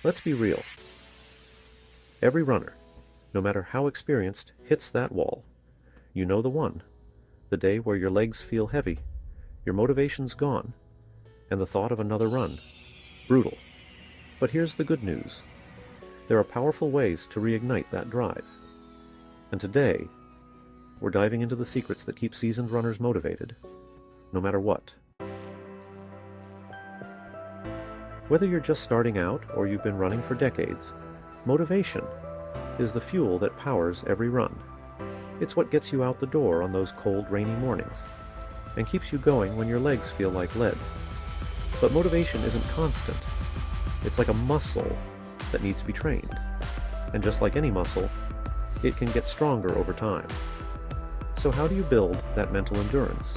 Let's be real. Every runner, no matter how experienced, hits that wall. You know the one. The day where your legs feel heavy, your motivation's gone, and the thought of another run. Brutal. But here's the good news. There are powerful ways to reignite that drive. And today, we're diving into the secrets that keep seasoned runners motivated, no matter what. Whether you're just starting out or you've been running for decades, motivation is the fuel that powers every run. It's what gets you out the door on those cold, rainy mornings and keeps you going when your legs feel like lead. But motivation isn't constant. It's like a muscle that needs to be trained. And just like any muscle, it can get stronger over time. So how do you build that mental endurance?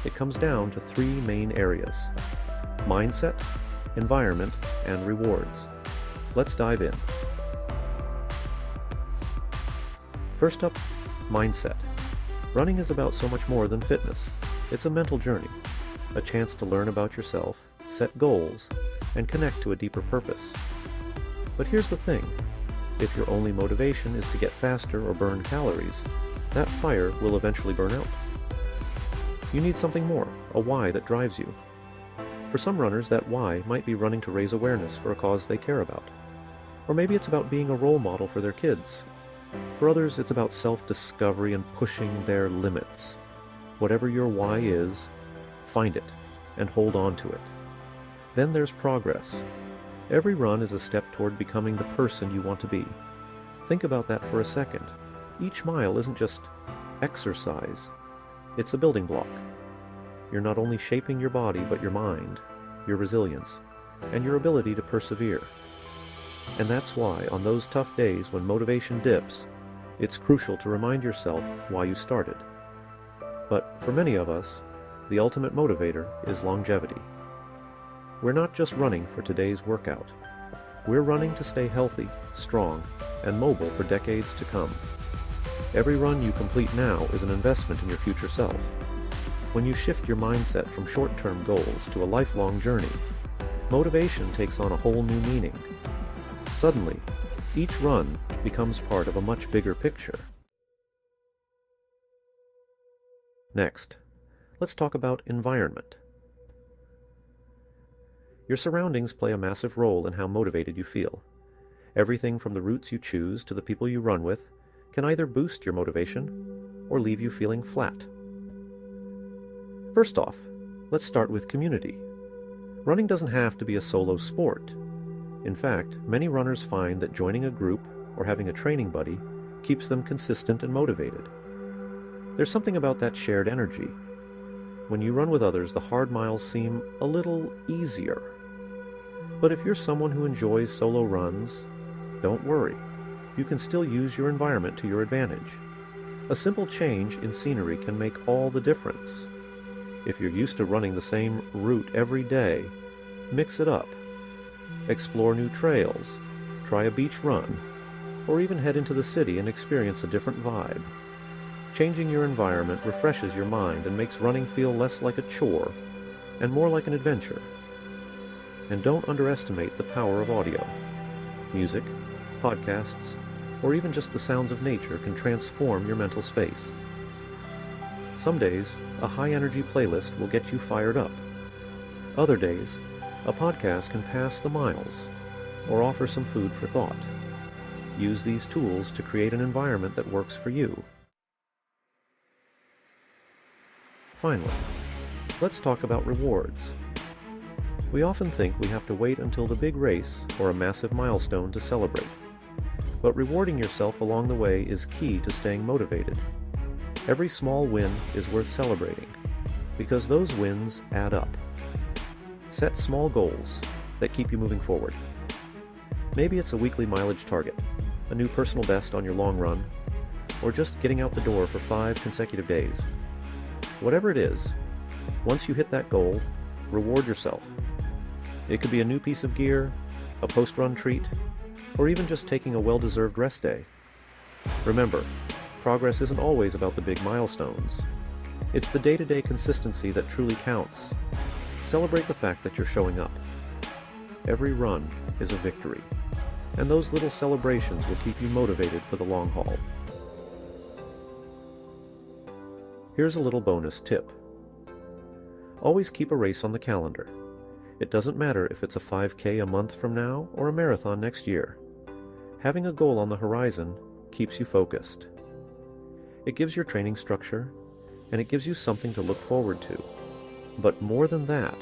It comes down to three main areas: mindset, environment, and rewards. Let's dive in. First up, mindset. Running is about so much more than fitness. It's a mental journey, a chance to learn about yourself, set goals, and connect to a deeper purpose. But here's the thing. If your only motivation is to get faster or burn calories, that fire will eventually burn out. You need something more, a why that drives you. For some runners, that why might be running to raise awareness for a cause they care about. Or maybe it's about being a role model for their kids. For others, it's about self-discovery and pushing their limits. Whatever your why is, find it and hold on to it. Then there's progress. Every run is a step toward becoming the person you want to be. Think about that for a second. Each mile isn't just exercise. It's a building block. You're not only shaping your body, but your mind, your resilience, and your ability to persevere. And that's why, on those tough days when motivation dips, it's crucial to remind yourself why you started. But for many of us, the ultimate motivator is longevity. We're not just running for today's workout. We're running to stay healthy, strong, and mobile for decades to come. Every run you complete now is an investment in your future self. When you shift your mindset from short-term goals to a lifelong journey, motivation takes on a whole new meaning. Suddenly, each run becomes part of a much bigger picture. Next, let's talk about environment. Your surroundings play a massive role in how motivated you feel. Everything from the routes you choose to the people you run with can either boost your motivation or leave you feeling flat. First off, let's start with community. Running doesn't have to be a solo sport. In fact, many runners find that joining a group or having a training buddy keeps them consistent and motivated. There's something about that shared energy. When you run with others, the hard miles seem a little easier. But if you're someone who enjoys solo runs, don't worry. You can still use your environment to your advantage. A simple change in scenery can make all the difference. If you're used to running the same route every day, mix it up. Explore new trails, try a beach run, or even head into the city and experience a different vibe. Changing your environment refreshes your mind and makes running feel less like a chore and more like an adventure. And don't underestimate the power of audio. Music, podcasts, or even just the sounds of nature can transform your mental space. Some days, a high-energy playlist will get you fired up. Other days, a podcast can pass the miles or offer some food for thought. Use these tools to create an environment that works for you. Finally, let's talk about rewards. We often think we have to wait until the big race or a massive milestone to celebrate. But rewarding yourself along the way is key to staying motivated. Every small win is worth celebrating, because those wins add up. Set small goals that keep you moving forward. Maybe it's a weekly mileage target, a new personal best on your long run, or just getting out the door for 5 consecutive days. Whatever it is, once you hit that goal, reward yourself. It could be a new piece of gear, a post-run treat, or even just taking a well-deserved rest day. Remember, progress isn't always about the big milestones. It's the day-to-day consistency that truly counts. Celebrate the fact that you're showing up. every run is a victory, and those little celebrations will keep you motivated for the long haul. Here's a little bonus tip. Always keep a race on the calendar. It doesn't matter if it's a 5K a month from now or a marathon next year. Having a goal on the horizon keeps you focused. It gives your training structure, and it gives you something to look forward to. But more than that,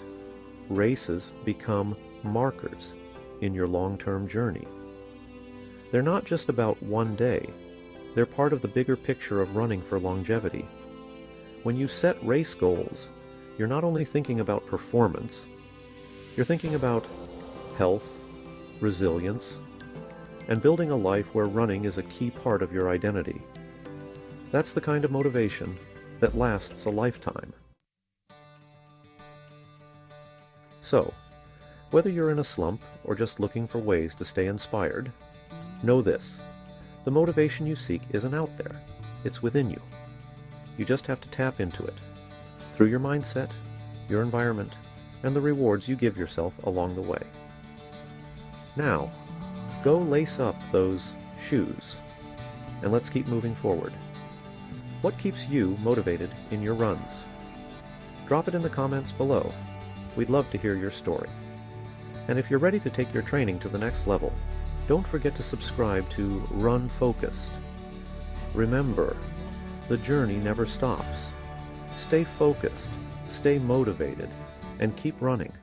races become markers in your long-term journey. They're not just about one day. They're part of the bigger picture of running for longevity. When you set race goals, you're not only thinking about performance, you're thinking about health, resilience, and building a life where running is a key part of your identity. That's the kind of motivation that lasts a lifetime. So, whether you're in a slump or just looking for ways to stay inspired, know this: the motivation you seek isn't out there, it's within you. You just have to tap into it, through your mindset, your environment, and the rewards you give yourself along the way. Now, go lace up those shoes, and let's keep moving forward. What keeps you motivated in your runs? Drop it in the comments below. We'd love to hear your story. And if you're ready to take your training to the next level, don't forget to subscribe to RunFocused. Remember, the journey never stops. Stay focused, stay motivated, and keep running.